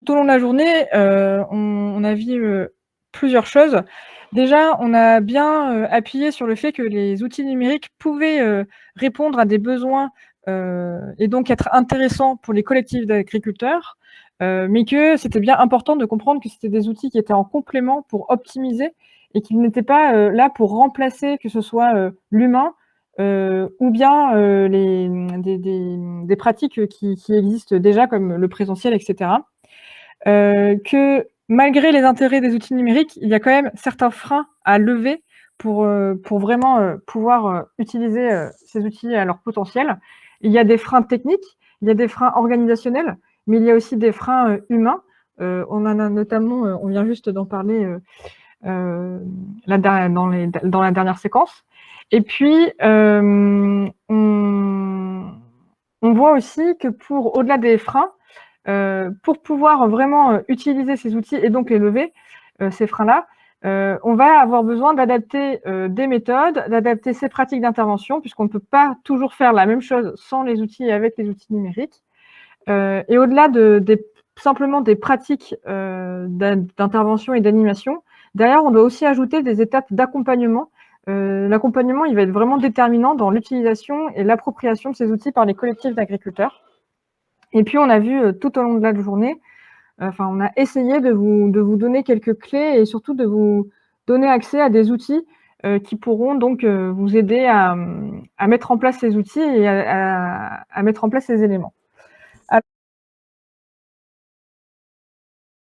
tout au long de la journée, on a vu, plusieurs choses. Déjà, on a bien, appuyé sur le fait que les outils numériques pouvaient, répondre à des besoins, et donc être intéressants pour les collectifs d'agriculteurs, mais que c'était bien important de comprendre que c'était des outils qui étaient en complément pour optimiser et qu'ils n'étaient pas, là pour remplacer, que ce soit, l'humain, ou bien, des pratiques, qui existent déjà comme le présentiel et cetera. Que malgré les intérêts des outils numériques, il y a quand même certains freins à lever pour vraiment, pouvoir, utiliser, ces outils à leur potentiel. Il y a des freins techniques, il y a des freins organisationnels, mais il y a aussi des freins, humains. On en a notamment, on vient juste d'en parler, la der dans la dernière séquence. Et puis, on voit aussi que pour au-delà des freins, pour pouvoir vraiment, utiliser ces outils et donc les lever, ces freins-là, on va avoir besoin d'adapter, des méthodes, d'adapter ses pratiques d'intervention puisqu'on ne peut pas toujours faire la même chose sans les outils et avec les outils numériques. Et au-delà simplement des pratiques, d'intervention et d'animation, derrière, on doit aussi ajouter des étapes d'accompagnement. L'accompagnement, il va être vraiment déterminant dans l'utilisation et l'appropriation de ces outils par les collectifs d'agriculteurs. Et puis, on a vu, tout au long de la journée, enfin, on a essayé de vous donner quelques clés et surtout de vous donner accès à des outils, qui pourront donc, vous aider à mettre en place ces outils et à mettre en place ces éléments.